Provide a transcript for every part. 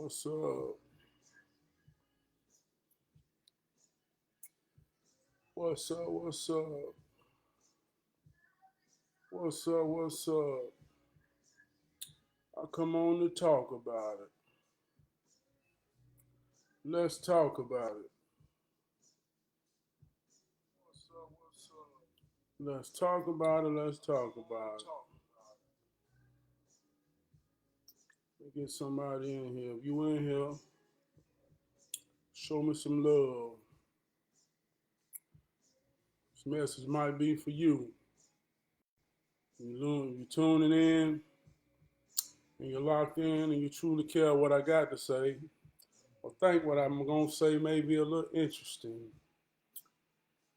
What's up? What's up? What's up? What's up? What's up? I come on to talk about it. Let's talk about it. What's up? What's up? Let's talk about it. Let's talk about it. Let me get somebody in here. If you in here, show me some love. This message might be for you. You're tuning in and you're locked in and you truly care what I got to say or think what I'm going to say may be a little interesting.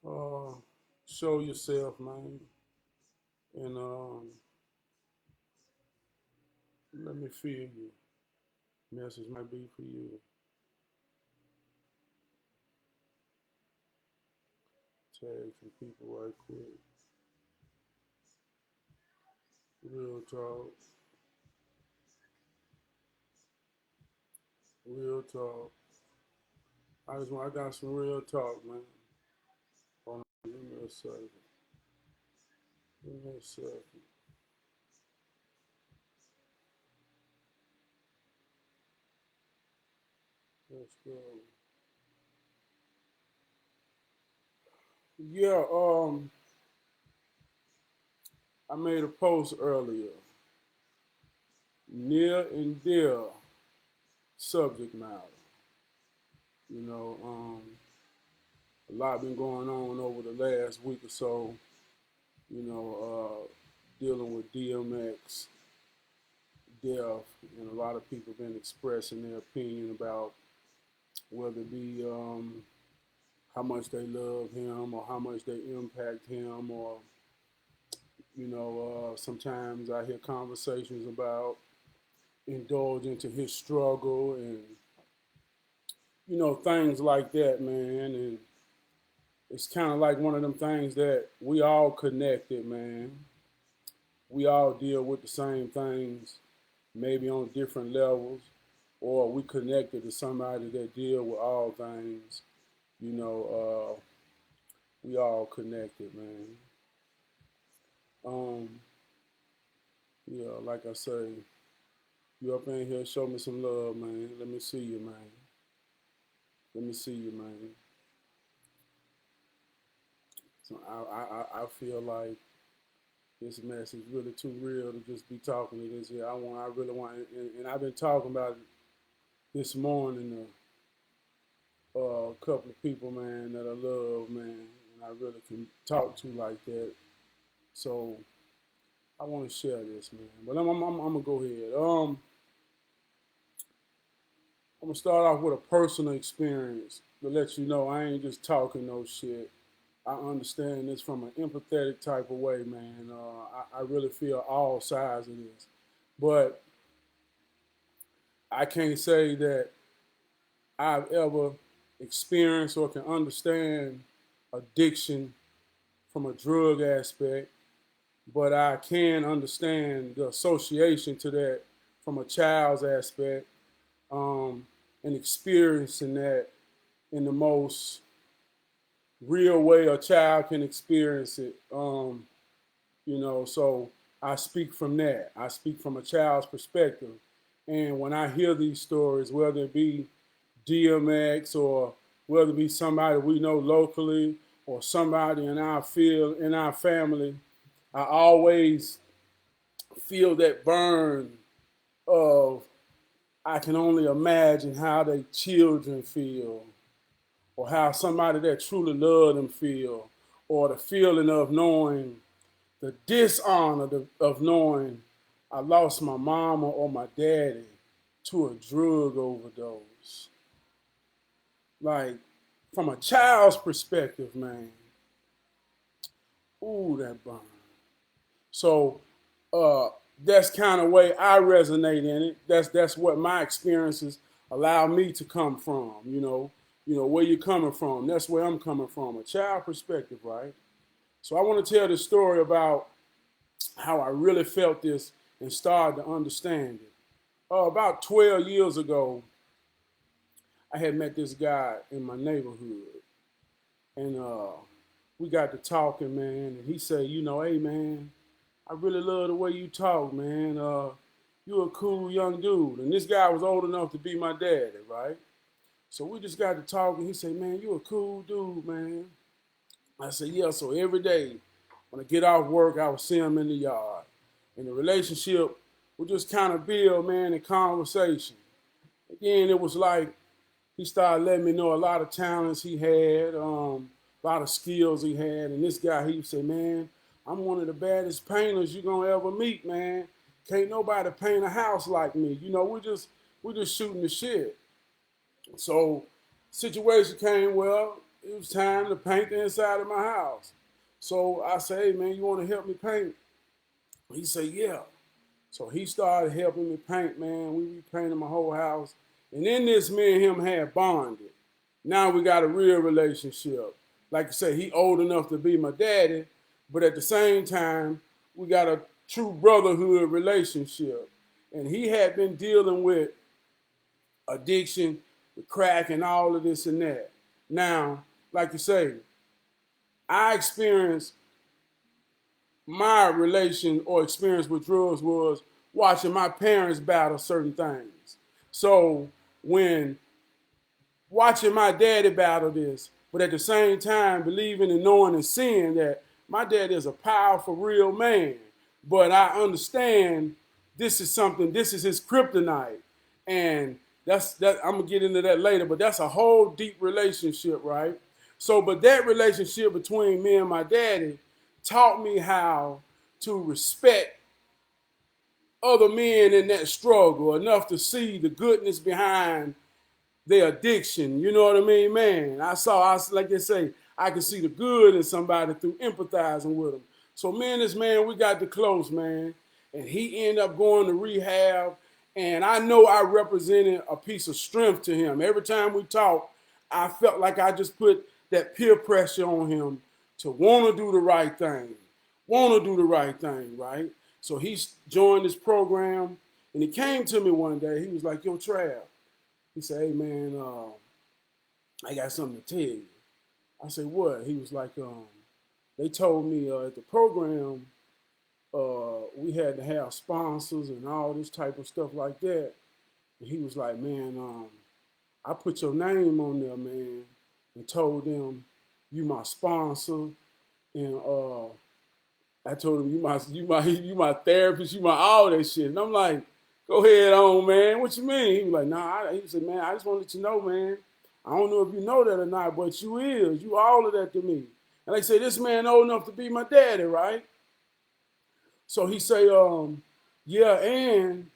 Uh, Show yourself, man. And let me feel you. Message might be for you. Tag some people right quick. Real talk. Real talk. I got some real talk, man. Hold on, give me a second. Give me a second. Let's go. Yeah, I made a post earlier. Near and dear subject matter. You know, a lot been going on over the last week or so. You know, dealing with DMX death, and a lot of people been expressing their opinion about whether it be how much they love him or how much they impact him, or sometimes I hear conversations about indulging to his struggle and things like that, man. And it's kind of like one of them things that we all connected, man. We all deal with the same things, maybe on different levels, or we connected to somebody that deal with all things. You know, we all connected, man. Um, yeah, like I say, you up in here, show me some love, man. Let me see you, man. Let me see you, man. So I feel like this mess is really too real to just be talking to this here. I really want, and I've been talking about it this morning to a couple of people, man, that I love, man, and I really can talk to like that. So I want to share this, man. But I'm gonna go ahead. I'm gonna start off with a personal experience to let you know I ain't just talking no shit. I understand this from an empathetic type of way, man. I really feel all sides of this, but I can't say that I've ever experienced or can understand addiction from a drug aspect, but I can understand the association to that from a child's aspect, um, and experiencing that in the most real way a child can experience it. So I speak from that. I speak from a child's perspective. And when I hear these stories, whether it be DMX or whether it be somebody we know locally or somebody in our field, in our family, I always feel that burn of I can only imagine how their children feel, or how somebody that truly loved them feel, or the feeling of knowing the dishonor of knowing I lost my mama or my daddy to a drug overdose. Like, from a child's perspective, man, ooh, that burn. So uh, that's kind of way I resonate in it. That's what my experiences allow me to come from. Where you're coming from. That's where I'm coming from, a child perspective, right? So I want to tell this story about how I really felt this and started to understand it. About 12 years ago, I had met this guy in my neighborhood, and we got to talking, man. And he said, you know, hey, man, I really love the way you talk, man. You a cool young dude. And this guy was old enough to be my daddy, right? So we just got to talking. He said, man, you a cool dude, man. I said, yeah. So every day when I get off work, I would see him in the yard. And the relationship would just kind of build, man, in conversation. Again, it was like he started letting me know a lot of talents he had, a lot of skills he had. And this guy, he said, man, I'm one of the baddest painters you're gonna ever meet, man. Can't nobody paint a house like me. You know, we're just shooting the shit. So situation came, well, it was time to paint the inside of my house. So I said, hey man, you wanna help me paint? He said, yeah. So he started helping me paint, man. We repainted my whole house. And in this, me and him had bonded. Now we got a real relationship. Like I said, he old enough to be my daddy, but at the same time, we got a true brotherhood relationship. And he had been dealing with addiction, with crack, and all of this and that. Now, like you say, I experienced my relation or experience with drugs was watching my parents battle certain things. So when watching my daddy battle this, but at the same time believing and knowing and seeing that my dad is a powerful, real man. But I understand this is something, this is his kryptonite. And that's that I'm gonna get into that later, but that's a whole deep relationship, right? So, but that relationship between me and my daddy taught me how to respect other men in that struggle enough to see the goodness behind their addiction. You know what I mean, man? Like they say, I can see the good in somebody through empathizing with them. So me and this man, we got the close, man. And he ended up going to rehab. And I know I represented a piece of strength to him. Every time we talked, I felt like I just put that peer pressure on him to want to do the right thing. Want to do the right thing, right? So he joined this program. And he came to me one day. He was like, yo, Trav. He said, hey, man, I got something to tell you. I said, what? He was like, they told me at the program we had to have sponsors and all this type of stuff like that. And he was like, man, I put your name on there, man, and told them you my sponsor. And I told him you my therapist, you my all that shit. And I'm like, go ahead on, man. What you mean? He was like, nah. He said, man, I just wanted to let you know, man. I don't know if you know that or not, but you is. You all of that to me. And they say, this man old enough to be my daddy, right? So he say, yeah, and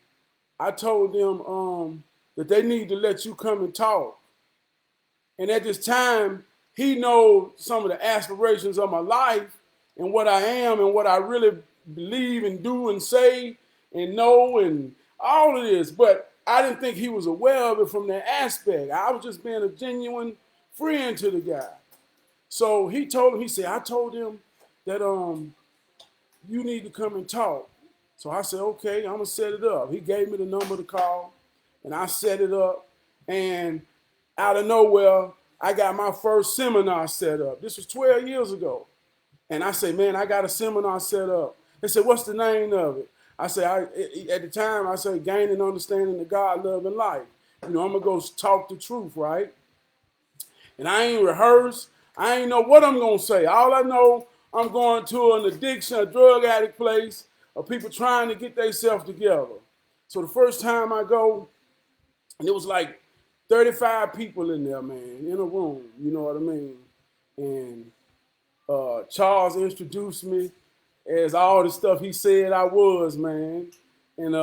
I told them that they need to let you come and talk. And at this time, he knows some of the aspirations of my life and what I am and what I really believe and do and say and know and all of this. But I didn't think he was aware of it from that aspect. I was just being a genuine friend to the guy. So he told him, he said, I told him that you need to come and talk. So I said, okay, I'm gonna set it up. He gave me the number to call and I set it up. And out of nowhere, I got my first seminar set up. This was 12 years ago. And I say, man, I got a seminar set up. They said, what's the name of it? I say, at the time, I said, gaining understanding of God, love, and life. You know, I'm going to go talk the truth, right? And I ain't rehearsed. I ain't know what I'm going to say. All I know, I'm going to an addiction, a drug addict place of people trying to get themselves together. So the first time I go, and it was like 35 people in there, man, in a room. You know what I mean? And Charles introduced me as all the stuff he said I was, man. And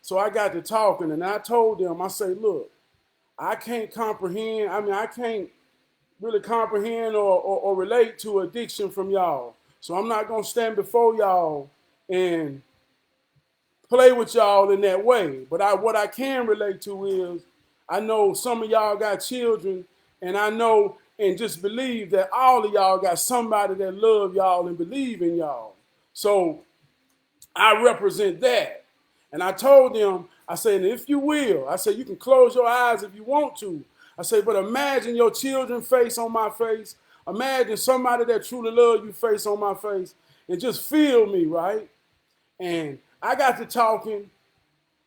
so I got to talking, and I told them, I say, look, I can't comprehend. I mean, I can't really comprehend or relate to addiction from y'all. So I'm not going to stand before y'all and play with y'all in that way. But what I can relate to is I know some of y'all got children, and I know and just believe that all of y'all got somebody that love y'all and believe in y'all. So I represent that. And I told them, I said, if you will, I said, you can close your eyes if you want to. I say, but imagine your children's face on my face. Imagine somebody that truly loves you face on my face. And just feel me, right? And I got to talking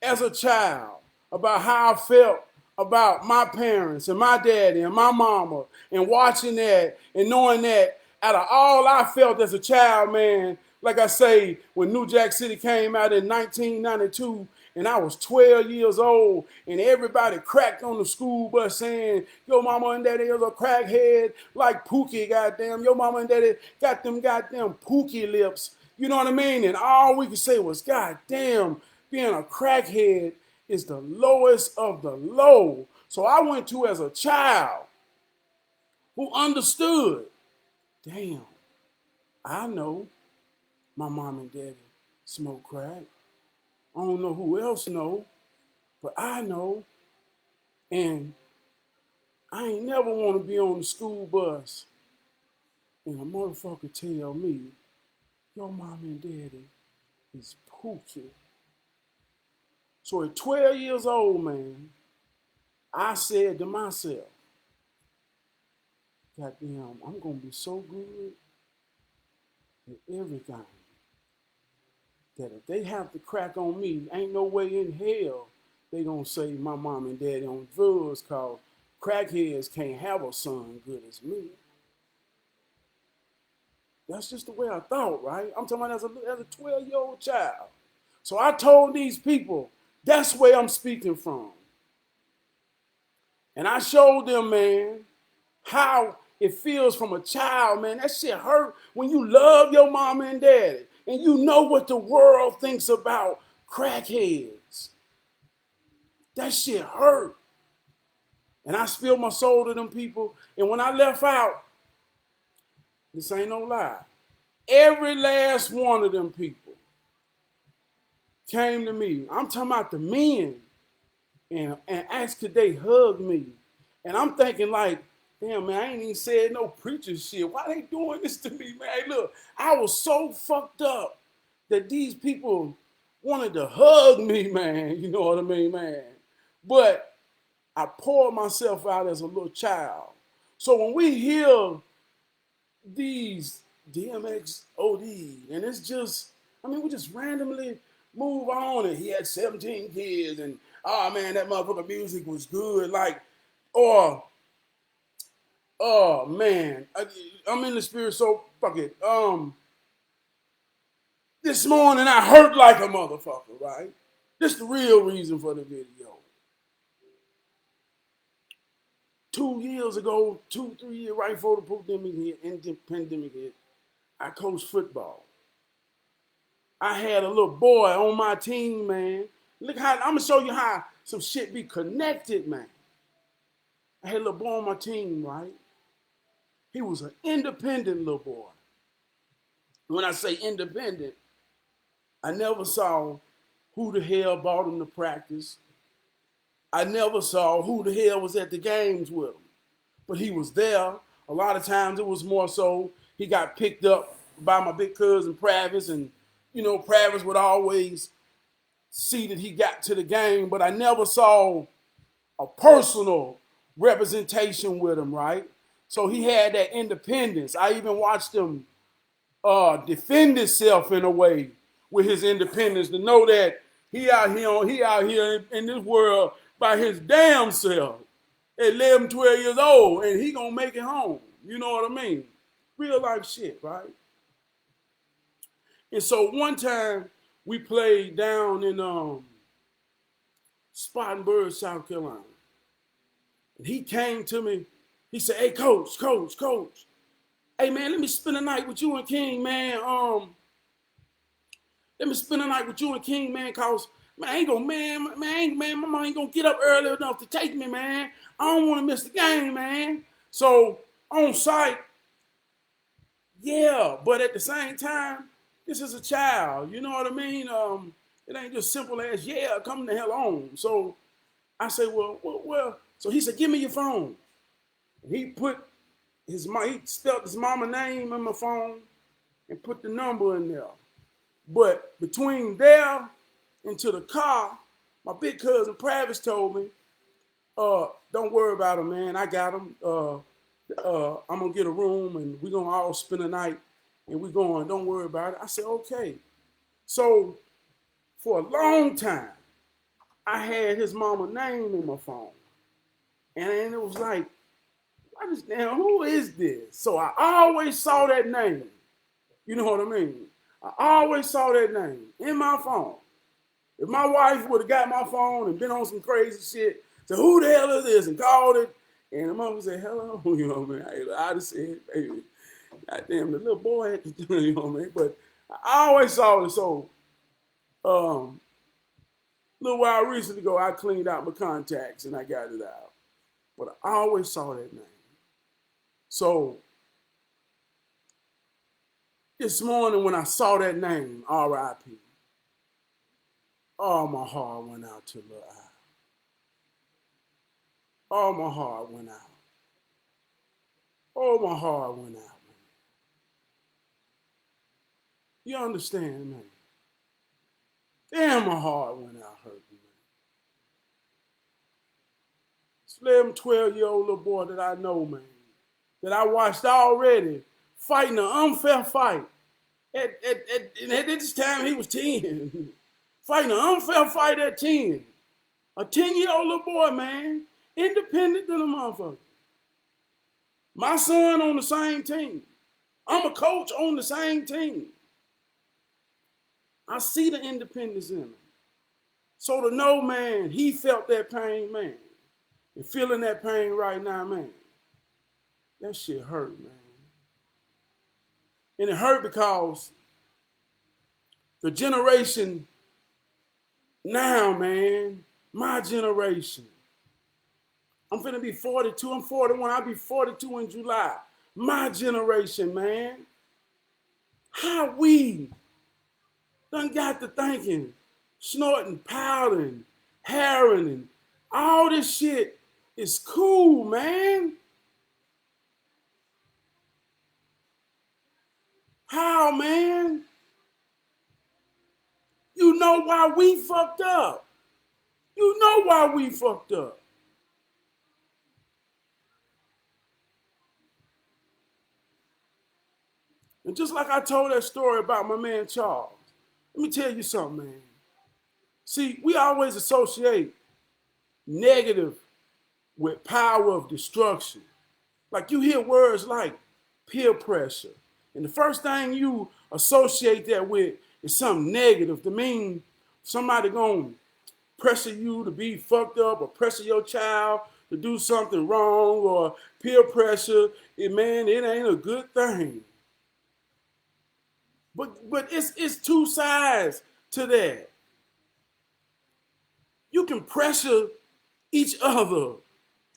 as a child about how I felt about my parents and my daddy and my mama and watching that and knowing that out of all I felt as a child, man, like I say, when New Jack City came out in 1992 and I was 12 years old and everybody cracked on the school bus saying, your mama and daddy is a crackhead like Pookie, goddamn. Your mama and daddy got them goddamn Pookie lips. You know what I mean? And all we could say was, goddamn, being a crackhead is the lowest of the low. So I went to as a child who understood, damn, I know my mom and daddy smoke crack. I don't know who else know, but I know. And I ain't never want to be on the school bus and a motherfucker tell me, your mom and daddy is Pookie. So at 12 years old, man, I said to myself, goddamn, I'm going to be so good at everything that if they have to crack on me, ain't no way in hell they going to say my mom and daddy on drugs because crackheads can't have a son good as me. That's just the way I thought, right? I'm talking about as a 12-year-old child. So I told these people, that's where I'm speaking from. And I showed them, man, how it feels from a child, man. That shit hurt when you love your mama and daddy and you know what the world thinks about crackheads. That shit hurt. And I spilled my soul to them people. And when I left out, this ain't no lie, every last one of them people came to me. I'm talking about the men and asked could they hug me. And I'm thinking like, damn, man, I ain't even said no preacher shit. Why they doing this to me, man? Hey, look, I was so fucked up that these people wanted to hug me, man. You know what I mean, man? But I poured myself out as a little child. So when we hear these DMX OD, and it's just, I mean, we just randomly move on, and he had 17 kids, and oh man, that motherfucker music was good. Like, or oh man, I'm in the spirit, so fuck it. This morning I hurt like a motherfucker, right? This is the real reason for the video. 2 years ago, 3 years right before the pandemic hit, I coached football. I had a little boy on my team, man. Look how, I'm gonna show you how some shit be connected, man. I had a little boy on my team, right? He was an independent little boy. When I say independent, I never saw who the hell brought him to practice. I never saw who the hell was at the games with him. But he was there. A lot of times it was more so he got picked up by my big cousin Pravis, and you know, Pravis would always see that he got to the game, but I never saw a personal representation with him, right? So he had that independence. I even watched him defend himself in a way with his independence to know that he out here in this world by his damn self at 11, 12 years old, and he gonna make it home. You know what I mean? Real life shit, right? And so one time we played down in Spartanburg, South Carolina. And he came to me, he said, hey, coach. Hey man, let me spend the night with you and King, man. Let me spend the night with you and King, man, cause man, I ain't gonna, man, my mom ain't gonna get up early enough to take me, man. I don't wanna miss the game, man. So on site, yeah, but at the same time, this is a child, you know what I mean? It ain't just simple as, yeah, come the hell on. So I say, well, so he said, give me your phone. And he spelled his mama name in my phone and put the number in there. But between there and to the car, my big cousin Pravis told me, Don't worry about him, man. I got him. I'm gonna get a room and we're gonna all spend a night and we're going, don't worry about it. I said, okay. So for a long time, I had his mama name in my phone. And it was like, what is now? Who is this? So I always saw that name. You know what I mean? I always saw that name in my phone. If my wife would have got my phone and been on some crazy shit, said, who the hell is this? And called it, and the mom would say, hello, you know what I mean? I'd have said, baby, goddamn, the little boy had to do it, you know what I mean? But I always saw it. So, a little while recently ago, I cleaned out my contacts and I got it out. But I always saw that name. So, this morning when I saw that name, R.I.P., oh, my heart went out to Lil Al. Oh, my heart went out. Oh, my heart went out. You understand, man? Damn, my heart went out hurting, man. Slim 12-year-old little boy that I know, man, that I watched already fighting an unfair fight. At this time, he was 10. Fighting an unfair fight at 10. A 10-year-old little boy, man, independent than a motherfucker. My son on the same team. I'm a coach on the same team. I see the independence in him. So to know, man, he felt that pain, man, and feeling that pain right now, man, that shit hurt, man. And it hurt because the generation now, man, my generation, I'm finna be 42, I'm 41, I'll be 42 in July. My generation, man, how we done got to thinking, snorting, powdering, heroin, and all this shit is cool, man. How, man? You know why we fucked up. You know why we fucked up. And just like I told that story about my man Charles, let me tell you something, man. See, we always associate negative with power of destruction. Like you hear words like peer pressure. And the first thing you associate that with is something negative to mean somebody gonna pressure you to be fucked up or pressure your child to do something wrong or peer pressure. Man, it ain't a good thing. But it's two sides to that. You can pressure each other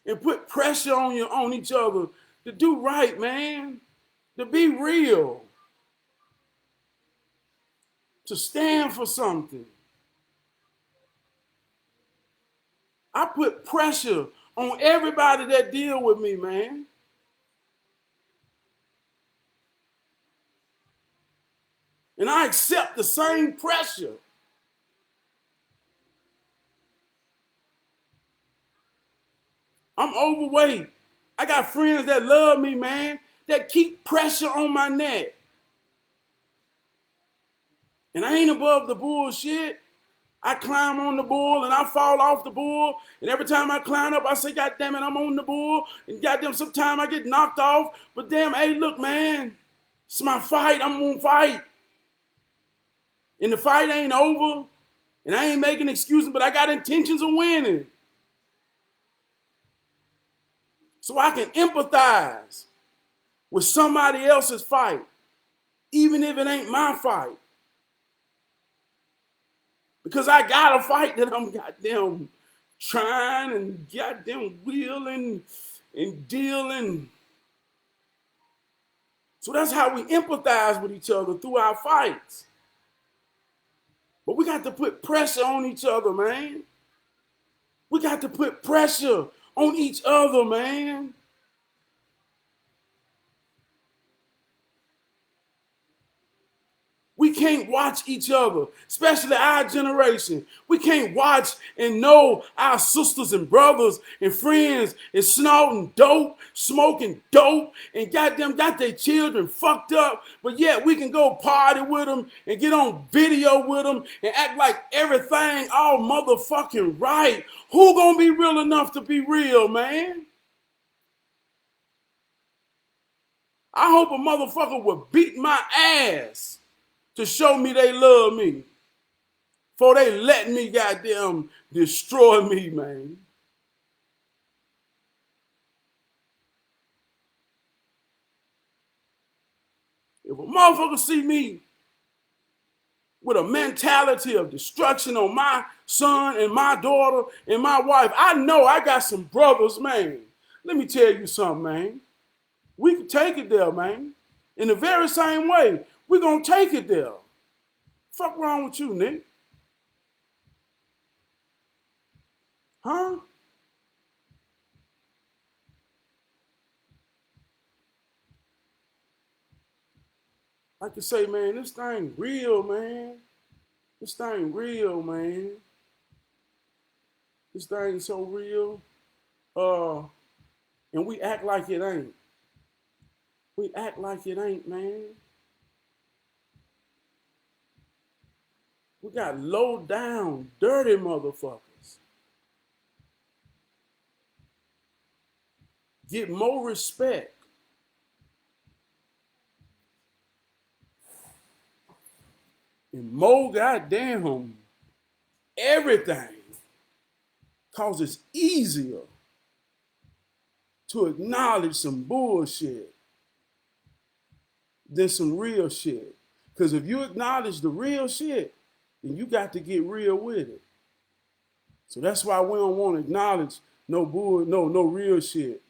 and put pressure on each other to do right, man. To be real. To stand for something. I put pressure on everybody that deal with me, man. And I accept the same pressure. I'm overweight. I got friends that love me, man, that keep pressure on my neck. And I ain't above the bullshit. I climb on the bull and I fall off the bull. And every time I climb up, I say, God damn it, I'm on the bull. And goddamn, sometimes I get knocked off. But damn, hey, look, man, it's my fight. I'm gonna fight. And the fight ain't over. And I ain't making excuses, but I got intentions of winning. So I can empathize with somebody else's fight, even if it ain't my fight. Because I got a fight that I'm goddamn trying and goddamn wheeling and dealing. So that's how we empathize with each other through our fights. But we got to put pressure on each other, man. We got to put pressure on each other, man. We can't watch each other, especially our generation. We can't watch and know our sisters and brothers and friends is snorting dope, smoking dope, and goddamn got their children fucked up. But yet we can go party with them and get on video with them and act like everything all motherfucking right. Who gonna be real enough to be real, man? I hope a motherfucker would beat my ass to show me they love me before they let me goddamn destroy me, man. If a motherfucker see me with a mentality of destruction on my son and my daughter and my wife, I know I got some brothers, man. Let me tell you something, man. We can take it there, man. In the very same way, we're gonna take it there. Fuck wrong with you, Nick? Huh? Like I say, man, this thing real, man. This thing real, man. This thing so real. And we act like it ain't. We act like it ain't, man. We got low down, dirty motherfuckers. Get more respect. And more goddamn everything. Cause it's easier to acknowledge some bullshit than some real shit. Because if you acknowledge the real shit, then you got to get real with it. So that's why we don't want to acknowledge no real shit.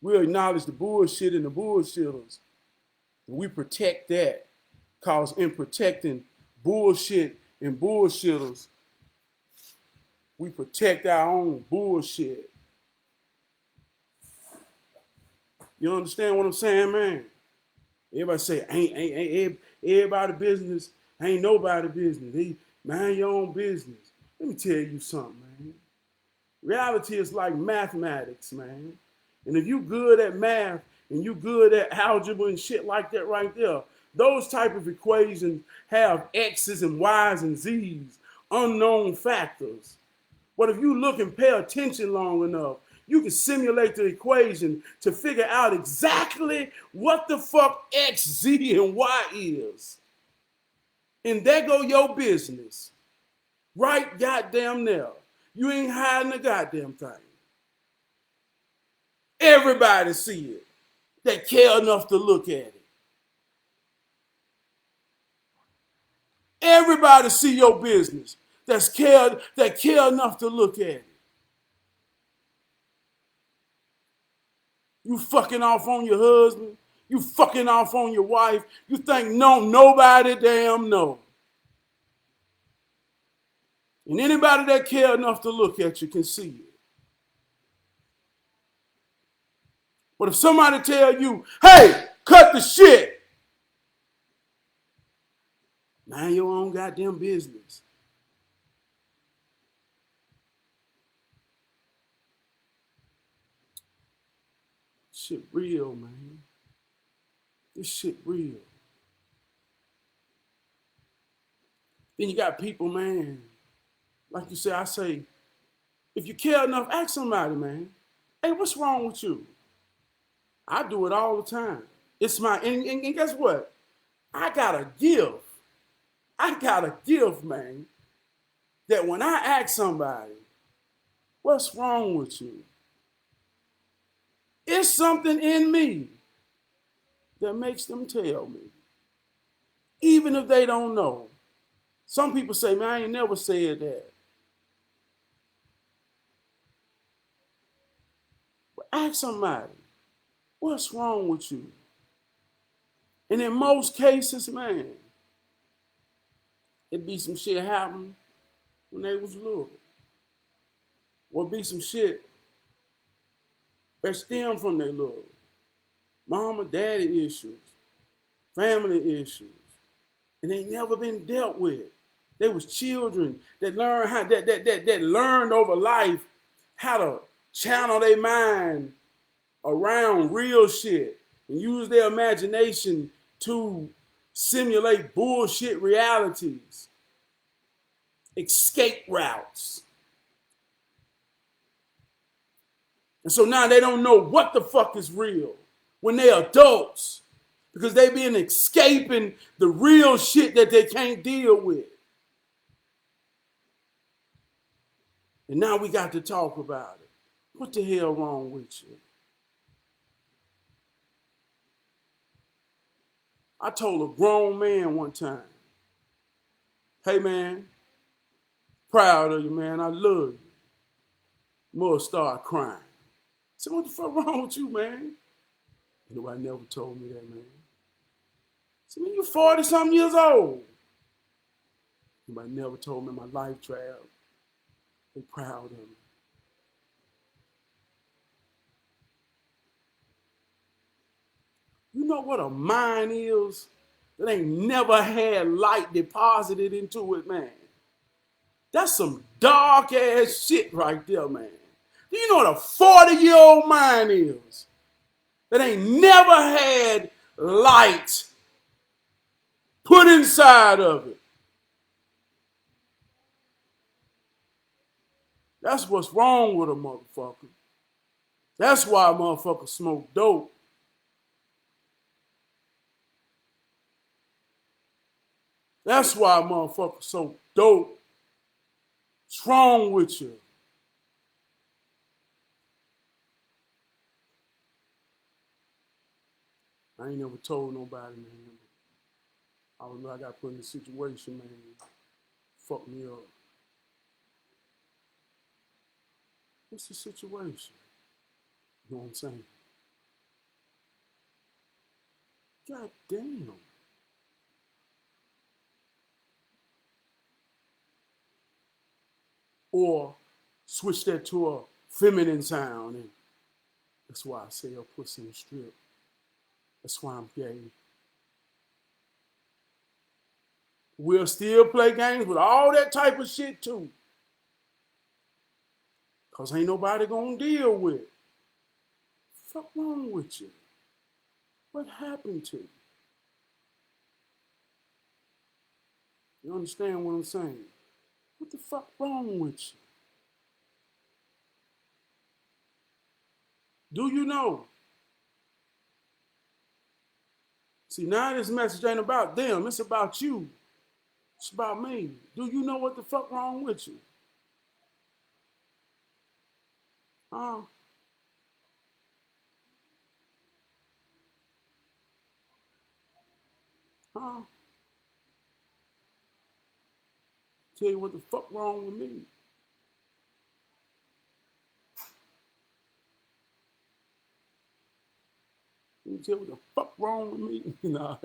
We'll acknowledge the bullshit and the bullshitters. And we protect that. Cause in protecting bullshit and bullshitters, we protect our own bullshit. You understand what I'm saying, man? Everybody say, ain't everybody business, ain't nobody business. Mind your own business. Let me tell you something, man. Reality is like mathematics, man. And if you good at math and you good at algebra and shit like that right there, those type of equations have X's and Y's and Z's, unknown factors. But if you look and pay attention long enough, you can simulate the equation to figure out exactly what the fuck X, Z, and Y is. And there go your business. Right goddamn there. You ain't hiding a goddamn thing. Everybody see it. They care enough to look at it. Everybody see your business that care enough to look at it. You fucking off on your husband. You fucking off on your wife. You think nobody damn know. And anybody that care enough to look at you can see it. But if somebody tell you, hey, cut the shit, mind your own goddamn business. Shit real, man. This shit real. Then you got people, man. Like you say, I say, if you care enough, ask somebody, man. Hey, what's wrong with you? I do it all the time. It's my, and guess what? I got a gift. I got a gift, man, that when I ask somebody, what's wrong with you? It's something in me that makes them tell me, even if they don't know. Some people say, man, I ain't never said that. But ask somebody, what's wrong with you? And in most cases, man, it be some shit happened when they was little. Or be some shit that stem from their little. Mama, daddy issues, family issues. and they never been dealt with. They was children that learned how that learned over life how to channel their mind around real shit and use their imagination to simulate bullshit realities, escape routes. And so now they don't know what the fuck is real when they're adults because they been escaping the real shit that they can't deal with. And now we got to talk about it. What the hell wrong with you? I told a grown man one time, hey man, proud of you, man. I love you. Mother started crying. I said, what the fuck wrong with you, man? Nobody never told me that, man. I said, man, you 40-something years old. Nobody never told me my life travel. They proud of me. You know what a mind is that ain't never had light deposited into it, man? That's some dark ass shit right there, man. Do you know what a 40-year-old mind is that ain't never had light put inside of it? That's what's wrong with a motherfucker. That's why a motherfucker smoke dope. That's why a motherfucker so dope. What's wrong with you? I ain't never told nobody, man. I don't know, I got put in a situation, man. Fuck me up. What's the situation? You know what I'm saying? God damn. Or switch that to a feminine sound. And that's why I say a pussy and strip. That's why I'm gay. We'll still play games with all that type of shit too. Cause ain't nobody gonna deal with it. Fuck wrong with you? What happened to you? You understand what I'm saying? What the fuck wrong with you? Do you know? See, now this message ain't about them. It's about you. It's about me. Do you know what the fuck wrong with you? Huh? Huh? Tell you what the fuck wrong with me. Let me tell you what the fuck wrong with me. Nah.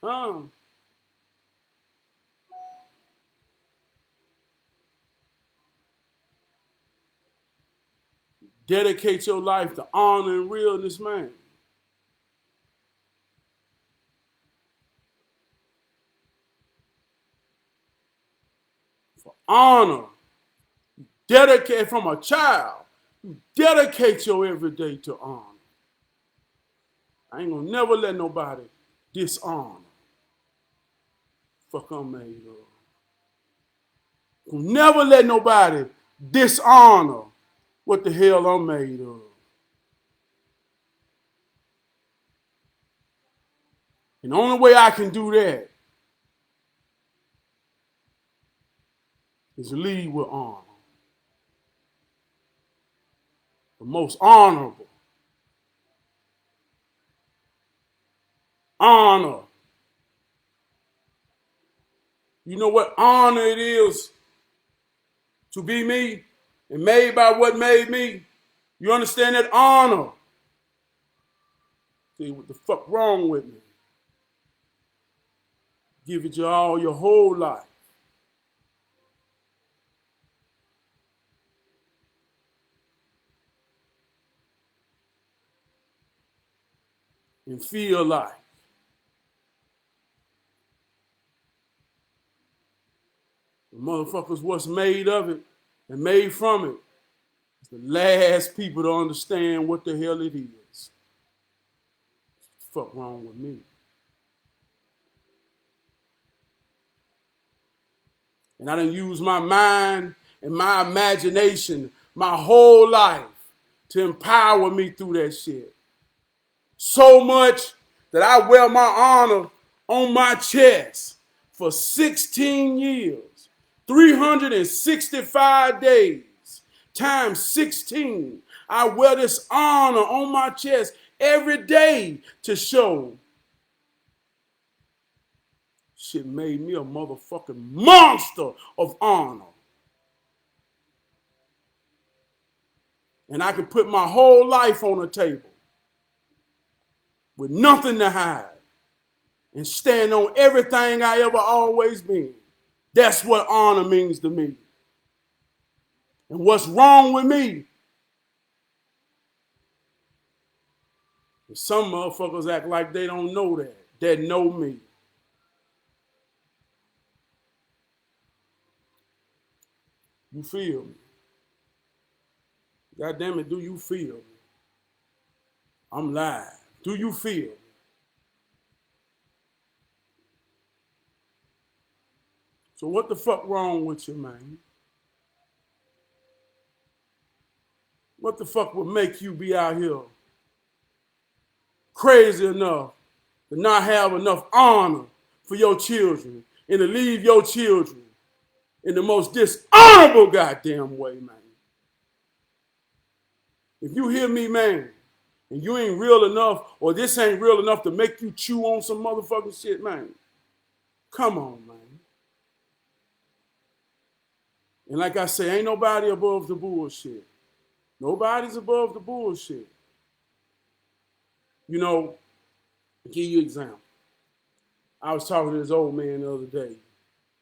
Huh? Dedicate your life to honor and realness, man. For honor. Dedicate from a child. You dedicate your everyday to honor. I ain't gonna never let nobody dishonor. Fuck I'm made of. Gonna never let nobody dishonor what the hell I'm made of. And the only way I can do that is to lead with honor. The most honorable. Honor. You know what honor it is to be me and made by what made me? You understand that honor? See what the fuck wrong with me? Give it your whole life. And feel like motherfuckers what's made of it and made from it is the last people to understand what the hell it is. What the fuck wrong with me? And I done use my mind and my imagination my whole life to empower me through that shit. So much that I wear my honor on my chest for 16 years, 365 days, times 16. I wear this honor on my chest every day to show shit made me a motherfucking monster of honor. And I can put my whole life on the table with nothing to hide and stand on everything I ever always been. That's what honor means to me. And what's wrong with me is some motherfuckers act like they don't know that know me. You feel me? God damn it, do you feel me? I'm live. Do you feel me? So what the fuck wrong with you, man? What the fuck would make you be out here crazy enough to not have enough honor for your children and to leave your children in the most dishonorable goddamn way, man? If you hear me, man, and you ain't real enough, or this ain't real enough to make you chew on some motherfucking shit, man, come on, man. And like I say, ain't nobody above the bullshit. Nobody's above the bullshit. You know, to give you an example. I was talking to this old man the other day,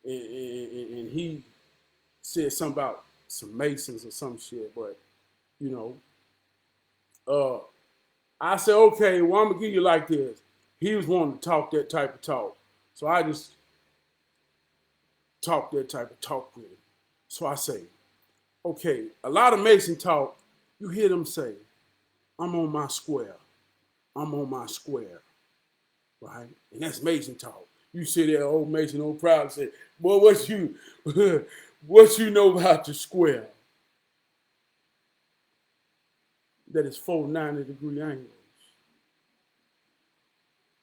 and he said something about some Masons or some shit, but, you know, I said, okay, well, I'm going to give you like this. He was wanting to talk that type of talk. So I just talk that type of talk with him. So I say, okay, a lot of Mason talk, you hear them say, I'm on my square. I'm on my square. Right? And that's Mason talk. You sit there, old Mason, old proud, and say, boy, what you know about the square? That is 4 90-degree angles.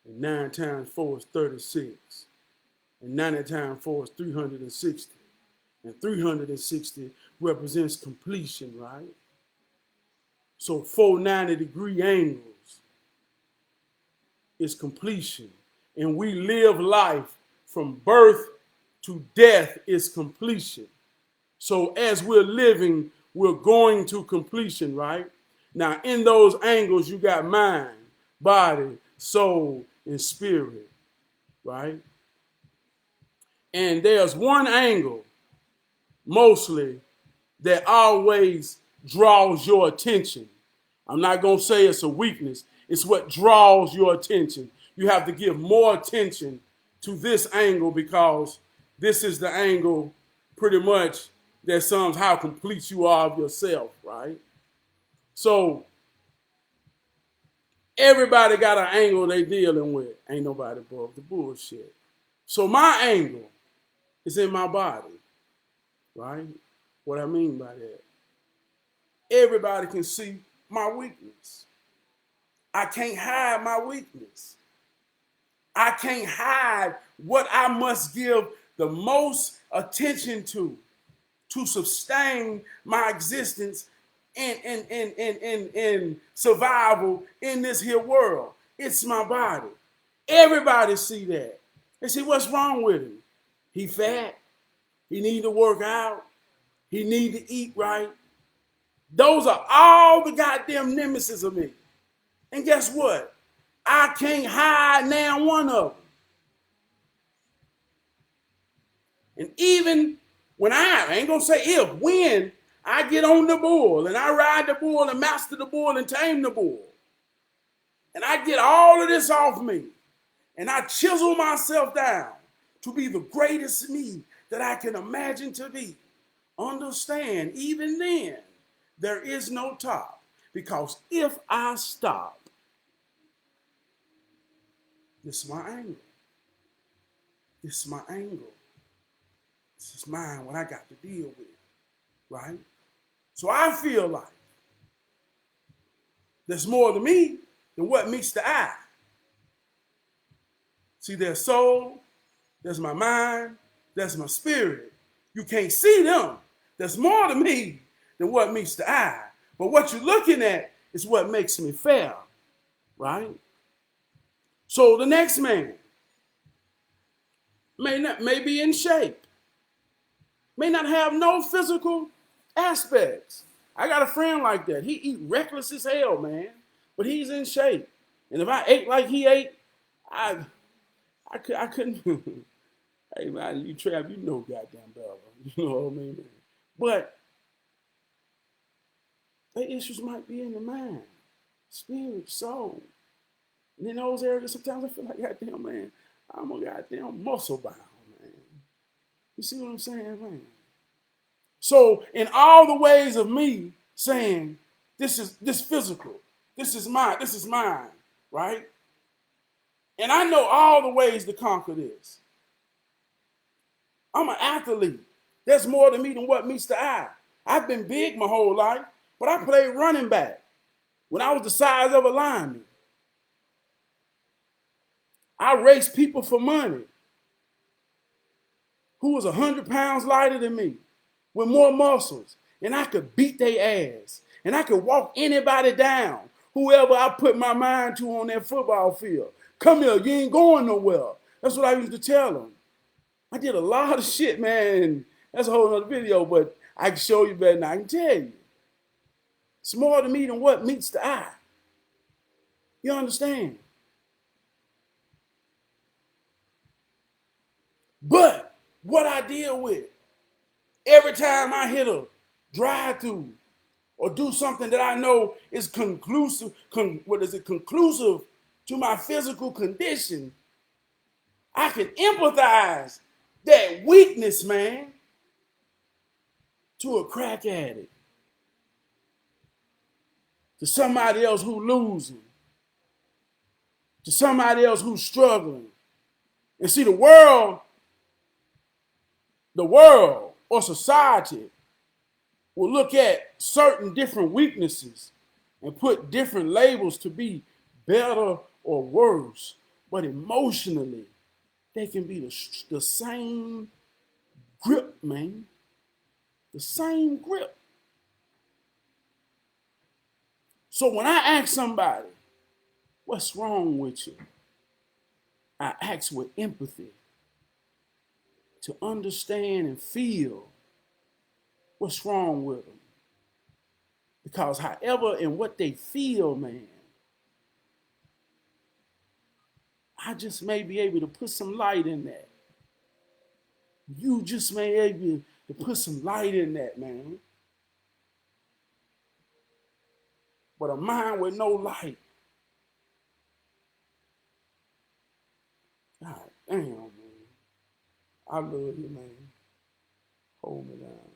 And 9 times 4 is 36. And 90 times 4 is 360. And 360 represents completion, right? So 4 90-degree angles is completion. And we live life from birth to death is completion. So as we're living, we're going to completion, right? Now, in those angles, you got mind, body, soul, and spirit, right? And there's one angle, mostly, that always draws your attention. I'm not going to say it's a weakness. It's what draws your attention. You have to give more attention to this angle because this is the angle pretty much that sums how complete you are of yourself, right? So everybody got an angle they dealing with. Ain't nobody above the bullshit. So my angle is in my body, right? What I mean by that, everybody can see my weakness. I can't hide my weakness. I can't hide what I must give the most attention to sustain my existence and survival in this here world. It's my body. Everybody see that. They see what's wrong with him. He fat. He need to work out. He need to eat right. Those are all the goddamn nemesis of me. And guess what? I can't hide now one of them. And even when I ain't gonna say if, when I get on the bull and I ride the bull and master the bull and tame the bull, and I get all of this off me, and I chisel myself down to be the greatest me that I can imagine to be. Understand, even then, there is no top. Because if I stop, this is my angle. This is my angle. This is mine, what I got to deal with, right? So I feel like there's more to me than what meets the eye. See, there's soul, there's my mind, there's my spirit. You can't see them. There's more to me than what meets the eye. But what you're looking at is what makes me fair, right? So the next man may be in shape, may not have no physical aspects. I got a friend like that. He eat reckless as hell, man, but he's in shape. And if I ate like he ate, I couldn't. Hey man, you Trav, you know goddamn better. You know what I mean? But the issues might be in the mind, spirit, soul. And in those areas, sometimes I feel like, goddamn, man, I'm a goddamn muscle bound, man. You see what I'm saying, man? So, in all the ways of me saying, this physical, this is mine, right? And I know all the ways to conquer this. I'm an athlete. There's more to me than what meets the eye. I've been big my whole life, but I played running back when I was the size of a lineman. I raced people for money who was 100 pounds lighter than me with more muscles, and I could beat their ass, and I could walk anybody down, whoever I put my mind to on that football field. Come here, you ain't going nowhere. That's what I used to tell them. I did a lot of shit, man. That's a whole other video, but I can show you better than I can tell you. It's more to me than what meets the eye. You understand? But what I deal with, every time I hit a drive-through or do something that I know is conclusive to my physical condition, I can empathize that weakness, man, to a crack addict, to somebody else who's losing, to somebody else who's struggling. And see, the world or society will look at certain different weaknesses and put different labels to be better or worse. But emotionally, they can be the same grip, man. The same grip. So when I ask somebody, what's wrong with you? I ask with empathy to understand and feel what's wrong with them. Because however and what they feel, man, I just may be able to put some light in that. You just may be able to put some light in that, man. But a mind with no light, God damn, man. I love you, man. Hold me down.